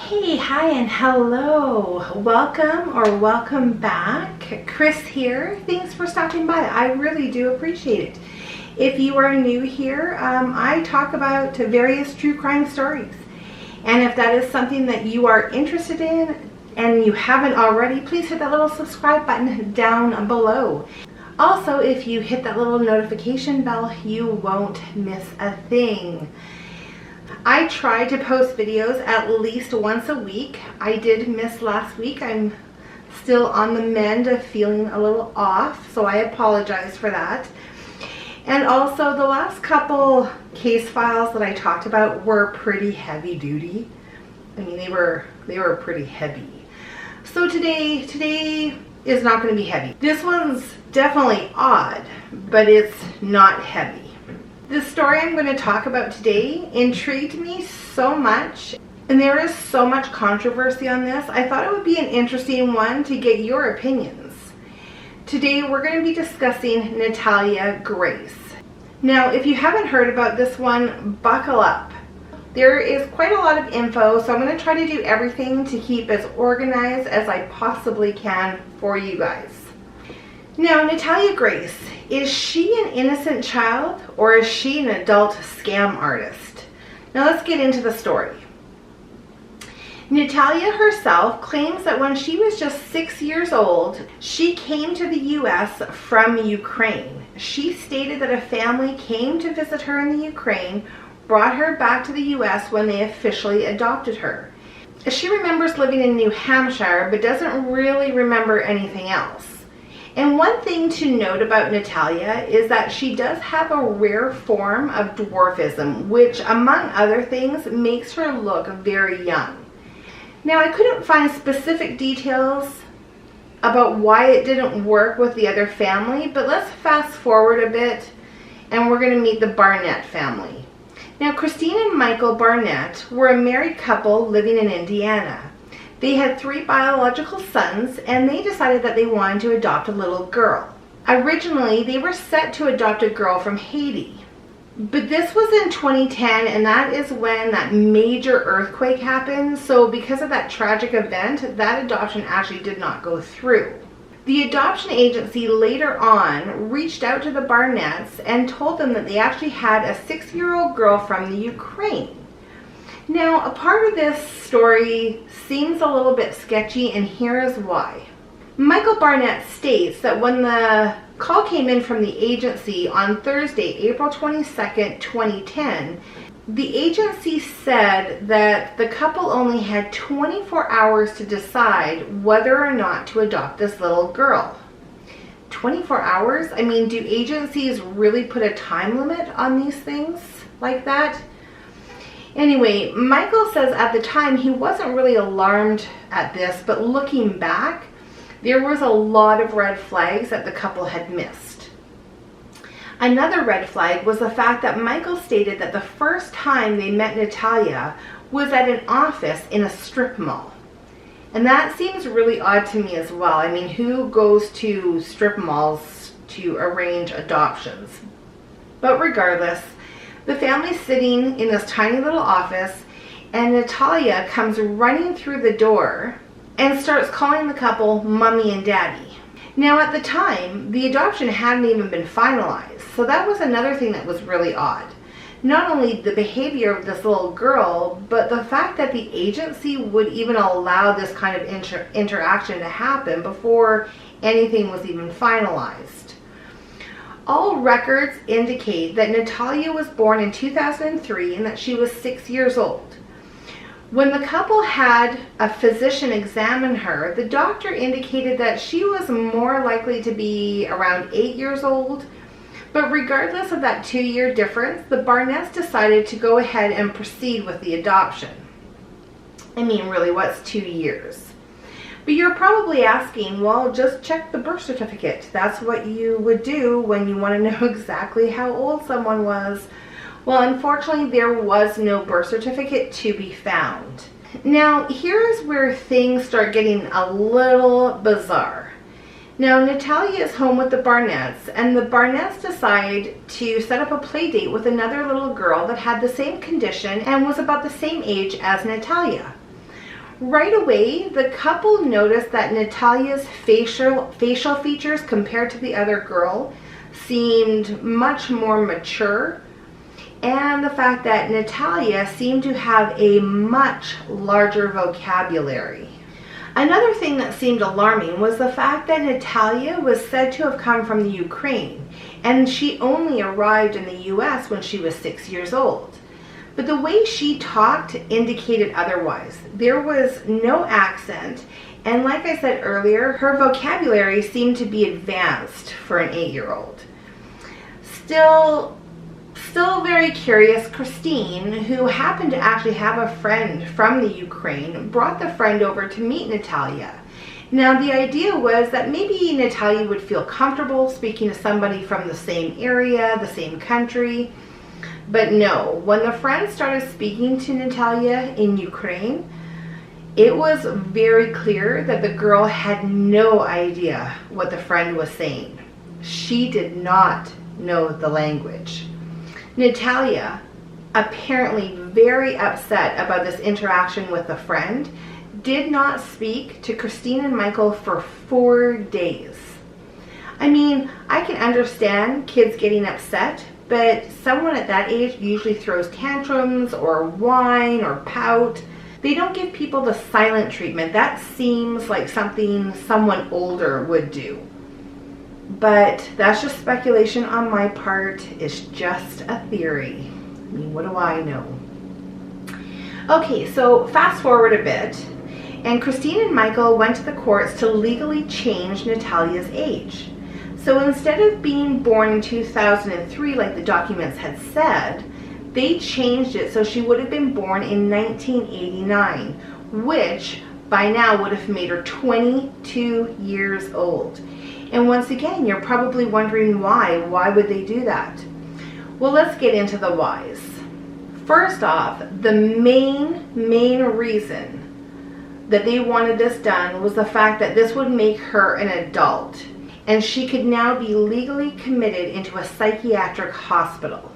Hey, hi, and hello. Welcome or welcome back. Chris here. Thanks for stopping by. I really do appreciate it. If you are new here, I talk about various true crime stories. And if that is something that you are interested in and you haven't already, please hit that little subscribe button down below. Also, if you hit that little notification bell, you won't miss a thing. I try to post videos at least once a week. I did miss last week. I'm still on the mend of feeling a little off, so I apologize for that. And also, the last couple case files that I talked about were pretty heavy duty. I mean, they were pretty heavy. So today is not going to be heavy. This one's definitely odd, but it's not heavy. The story I'm going to talk about today intrigued me so much, and there is so much controversy on this. I thought it would be an interesting one to get your opinions. Today we're going to be discussing Natalia Grace. Now, if you haven't heard about this one, buckle up. There is quite a lot of info, so I'm going to try to do everything to keep as organized as I possibly can for you guys. Now, Natalia Grace, is she an innocent child or is she an adult scam artist? Now let's get into the story. Natalia herself claims that when she was just 6 years old, she came to the US from Ukraine. She stated that a family came to visit her in the Ukraine, brought her back to the US when they officially adopted her. She remembers living in New Hampshire, but doesn't really remember anything else. And one thing to note about Natalia is that she does have a rare form of dwarfism, which among other things makes her look very young. Now, I couldn't find specific details about why it didn't work with the other family, but let's fast forward a bit and we're going to meet the Barnett family. Now, Christine and Michael Barnett were a married couple living in Indiana. They had 3 biological sons, and they decided that they wanted to adopt a little girl. Originally, they were set to adopt a girl from Haiti. But this was in 2010, and that is when that major earthquake happened. So because of that tragic event, that adoption actually did not go through. The adoption agency later on reached out to the Barnetts and told them that they actually had a 6-year-old girl from the Ukraine. Now, a part of this story seems a little bit sketchy, and here is why. Michael Barnett states that when the call came in from the agency on Thursday, April 22nd, 2010, the agency said that the couple only had 24 hours to decide whether or not to adopt this little girl. 24 hours? I mean, do agencies really put a time limit on these things like that? Anyway, Michael says at the time he wasn't really alarmed at this, but looking back, there was a lot of red flags that the couple had missed. Another red flag was the fact that Michael stated that the first time they met Natalia was at an office in a strip mall. And that seems really odd to me as well. I mean, who goes to strip malls to arrange adoptions? But regardless, the family's sitting in this tiny little office, and Natalia comes running through the door and starts calling the couple mommy and daddy. Now, at the time, the adoption hadn't even been finalized, so that was another thing that was really odd. Not only the behavior of this little girl, but the fact that the agency would even allow this kind of interaction to happen before anything was even finalized. All records indicate that Natalia was born in 2003 and that she was 6 years old. When the couple had a physician examine her, the doctor indicated that she was more likely to be around 8 years old. But regardless of that 2-year difference, the Barnetts decided to go ahead and proceed with the adoption. I mean, really, what's 2 years? But you're probably asking, well, just check the birth certificate. That's what you would do when you want to know exactly how old someone was. Well, unfortunately, there was no birth certificate to be found. Now, here is where things start getting a little bizarre. Now, Natalia is home with the Barnetts, and the Barnetts decide to set up a play date with another little girl that had the same condition and was about the same age as Natalia. Right away, the couple noticed that Natalia's facial features compared to the other girl seemed much more mature, and the fact that Natalia seemed to have a much larger vocabulary. Another thing that seemed alarming was the fact that Natalia was said to have come from the Ukraine, and she only arrived in the US when she was 6 years old. But the way she talked indicated otherwise. There was no accent, and like I said earlier, her vocabulary seemed to be advanced for an 8-year-old. Still very curious, Christine, who happened to actually have a friend from the Ukraine, brought the friend over to meet Natalia. Now, the idea was that maybe Natalia would feel comfortable speaking to somebody from the same area, the same country. But no, when the friend started speaking to Natalia in Ukraine, it was very clear that the girl had no idea what the friend was saying. She did not know the language. Natalia, apparently very upset about this interaction with the friend, did not speak to Christine and Michael for 4 days. I mean, I can understand kids getting upset, but someone at that age usually throws tantrums or whine or pout. They don't give people the silent treatment. That seems like something someone older would do. But that's just speculation on my part. It's just a theory. I mean, what do I know? Okay, so fast forward a bit, and Christine and Michael went to the courts to legally change Natalia's age. So instead of being born in 2003 like the documents had said, they changed it so she would have been born in 1989, which by now would have made her 22 years old. And once again, you're probably wondering why. Why would they do that? Well, let's get into the whys. First off, the main reason that they wanted this done was the fact that this would make her an adult, and she could now be legally committed into a psychiatric hospital.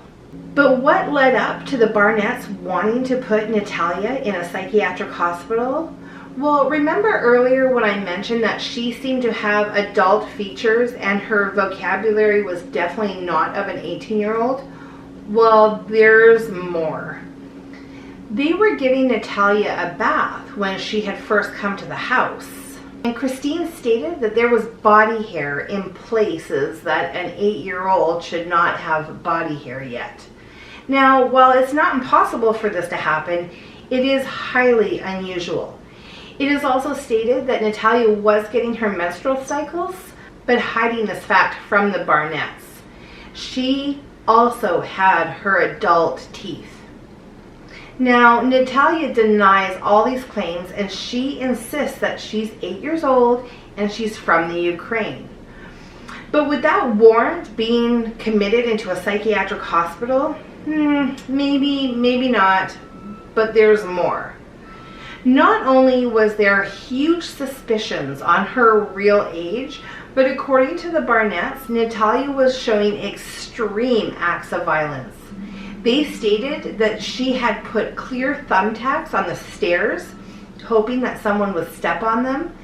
But what led up to the Barnetts wanting to put Natalia in a psychiatric hospital? Well, remember earlier when I mentioned that she seemed to have adult features and her vocabulary was definitely not of an 18-year-old? Well, there's more. They were giving Natalia a bath when she had first come to the house. And Christine stated that there was body hair in places that an 8-year-old should not have body hair yet. Now, while it's not impossible for this to happen, it is highly unusual. It is also stated that Natalia was getting her menstrual cycles, but hiding this fact from the Barnetts. She also had her adult teeth. Now, Natalia denies all these claims, and she insists that she's 8 years old and she's from the Ukraine. But would that warrant being committed into a psychiatric hospital? Maybe not, but there's more. Not only was there huge suspicions on her real age, but according to the Barnetts, Natalia was showing extreme acts of violence. They stated that she had put clear thumbtacks on the stairs, hoping that someone would step on them.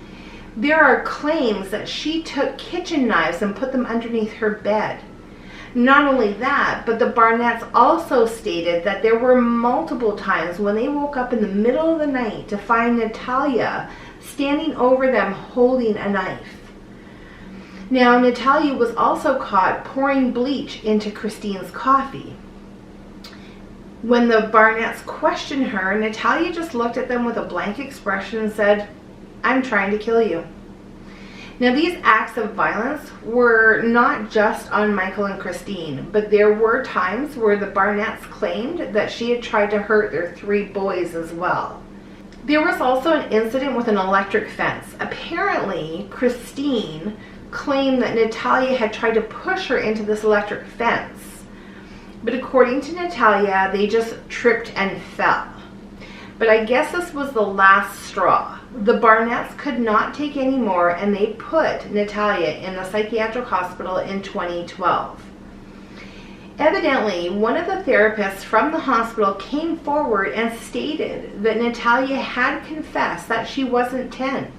There are claims that she took kitchen knives and put them underneath her bed. Not only that, but the Barnetts also stated that there were multiple times when they woke up in the middle of the night to find Natalia standing over them holding a knife. Now, Natalia was also caught pouring bleach into Christine's coffee. When the Barnetts questioned her, Natalia just looked at them with a blank expression and said, "I'm trying to kill you." Now, these acts of violence were not just on Michael and Christine, but there were times where the Barnetts claimed that she had tried to hurt their 3 boys as well. There was also an incident with an electric fence. Apparently, Christine claimed that Natalia had tried to push her into this electric fence. But according to Natalia, they just tripped and fell. But I guess this was the last straw. The Barnetts could not take any more, and they put Natalia in the psychiatric hospital in 2012. Evidently, one of the therapists from the hospital came forward and stated that Natalia had confessed that she wasn't 10.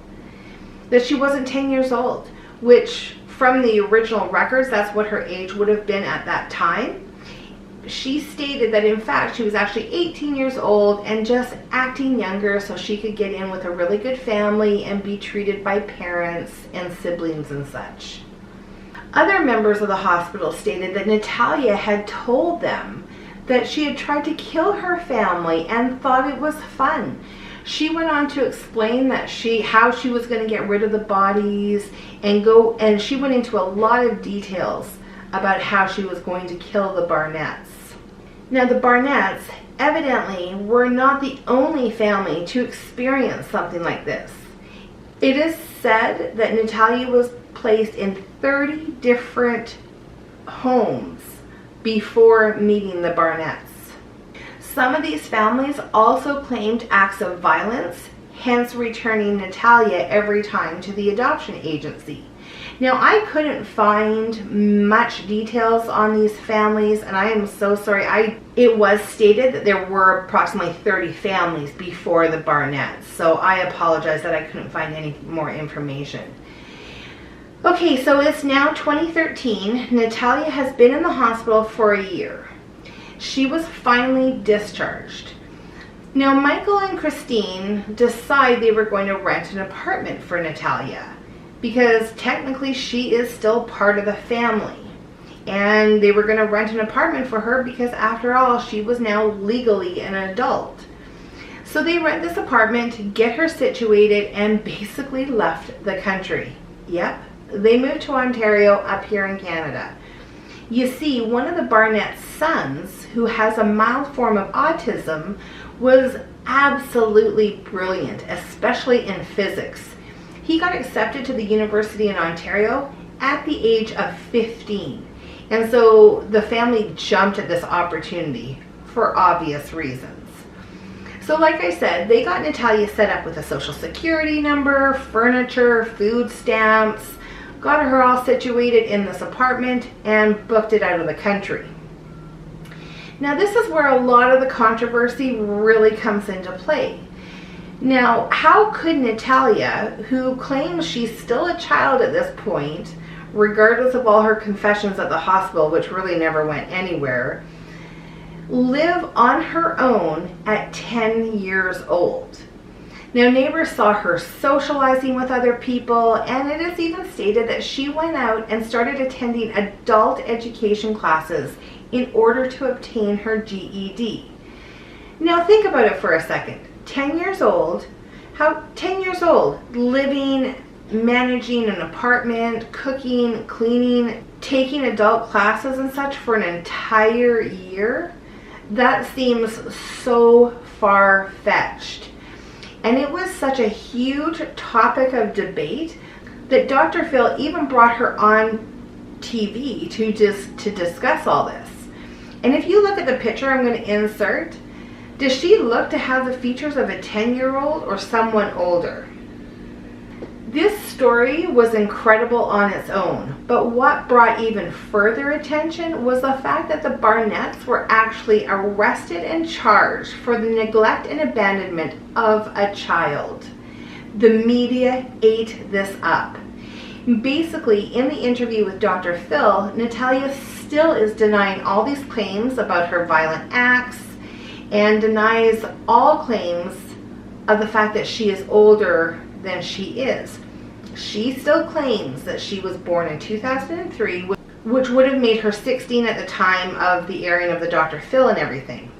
That she wasn't 10 years old, which from the original records, that's what her age would have been at that time. She stated that in fact she was actually 18 years old and just acting younger so she could get in with a really good family and be treated by parents and siblings and such. Other members of the hospital stated that Natalia had told them that she had tried to kill her family and thought it was fun. She went on to explain that how she was going to get rid of the bodies and she went into a lot of details about how she was going to kill the Barnetts. Now, the Barnetts evidently were not the only family to experience something like this. It is said that Natalia was placed in 30 different homes before meeting the Barnetts. Some of these families also claimed acts of violence, hence returning Natalia every time to the adoption agency. Now, I couldn't find much details on these families, and I am so sorry. It was stated that there were approximately 30 families before the Barnetts, so I apologize that I couldn't find any more information. Okay, so it's now 2013. Natalia has been in the hospital for a year. She was finally discharged. Now, Michael and Christine decide they were going to rent an apartment for Natalia because technically she is still part of the family. And they were going to rent an apartment for her because after all, she was now legally an adult. So they rent this apartment, get her situated, and basically left the country. Yep, they moved to Ontario up here in Canada. You see, one of the Barnett's sons, who has a mild form of autism, was absolutely brilliant, especially in physics. He got accepted to the university in Ontario at the age of 15. And so the family jumped at this opportunity for obvious reasons. So like I said, they got Natalia set up with a social security number, furniture, food stamps, got her all situated in this apartment, and booked it out of the country. Now, this is where a lot of the controversy really comes into play. Now, how could Natalia, who claims she's still a child at this point, regardless of all her confessions at the hospital, which really never went anywhere, live on her own at 10 years old? Now, neighbors saw her socializing with other people, and it is even stated that she went out and started attending adult education classes in order to obtain her GED. Now, think about it for a second. 10 years old, 10 years old, living, managing an apartment, cooking, cleaning, taking adult classes and such for an entire year? That seems so far-fetched. And it was such a huge topic of debate that Dr. Phil even brought her on TV to discuss all this. And if you look at the picture I'm going to insert, does she look to have the features of a 10-year-old or someone older? This story was incredible on its own, but what brought even further attention was the fact that the Barnetts were actually arrested and charged for the neglect and abandonment of a child. The media ate this up. Basically, in the interview with Dr. Phil, Natalia still is denying all these claims about her violent acts and denies all claims of the fact that she is older than she is. She still claims that she was born in 2003, which would have made her 16 at the time of the airing of the Dr. Phil and everything.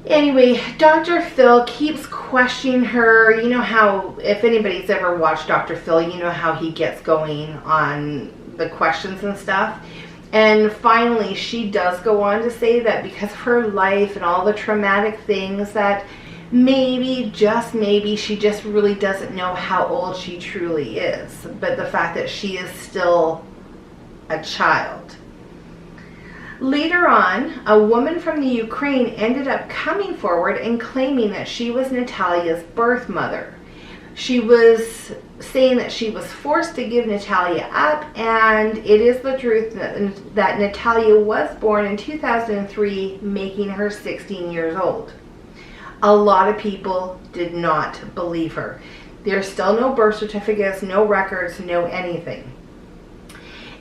Anyway, Dr. Phil keeps questioning her. You know how, if anybody's ever watched Dr. Phil, you know how he gets going on the questions and stuff. And finally, she does go on to say that because of her life and all the traumatic things, that maybe, just maybe, she just really doesn't know how old she truly is. But the fact that she is still a child. Later on, a woman from the Ukraine ended up coming forward and claiming that she was Natalia's birth mother. She was saying that she was forced to give Natalia up, and it is the truth that Natalia was born in 2003, making her 16 years old. A lot of people did not believe her. There's still no birth certificates, no records, no anything.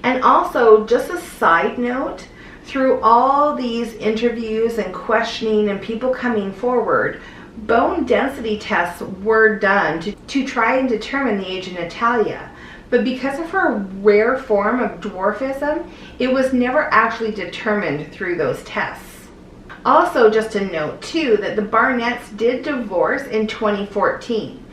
And also, just a side note, through all these interviews and questioning and people coming forward, bone density tests were done to try and determine the age of Natalia. But because of her rare form of dwarfism, it was never actually determined through those tests. Also, just a note too, that the Barnetts did divorce in 2014.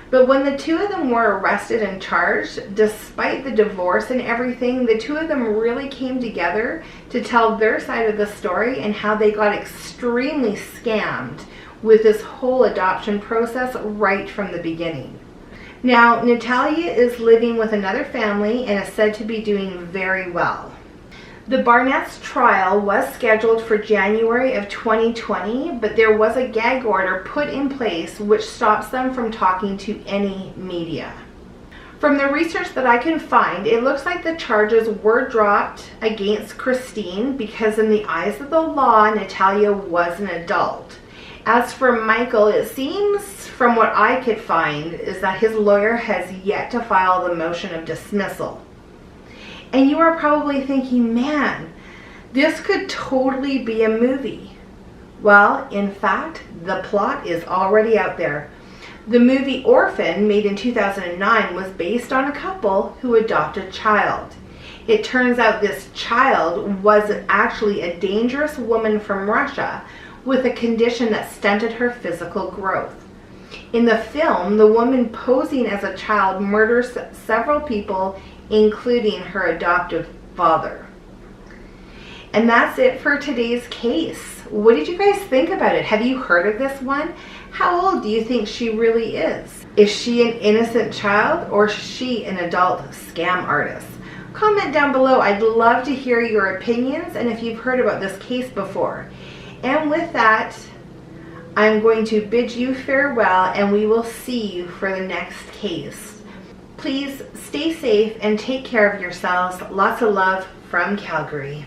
But when the two of them were arrested and charged, despite the divorce and everything, the two of them really came together to tell their side of the story and how they got extremely scammed with this whole adoption process right from the beginning. Now, Natalia is living with another family and is said to be doing very well. The Barnetts' trial was scheduled for January of 2020, but there was a gag order put in place which stops them from talking to any media. From the research that I can find, it looks like the charges were dropped against Christine because in the eyes of the law, Natalia was an adult. As for Michael, it seems from what I could find is that his lawyer has yet to file the motion of dismissal. And you are probably thinking, man, this could totally be a movie. Well, in fact, the plot is already out there. The movie Orphan, made in 2009, was based on a couple who adopted a child. It turns out this child was actually a dangerous woman from Russia with a condition that stunted her physical growth. In the film, the woman posing as a child murders several people, including her adoptive father. And that's it for today's case. What did you guys think about it? Have you heard of this one? How old do you think she really is? Is she an innocent child or is she an adult scam artist? Comment down below. I'd love to hear your opinions and if you've heard about this case before. And with that, I'm going to bid you farewell and we will see you for the next case. Please stay safe and take care of yourselves. Lots of love from Calgary.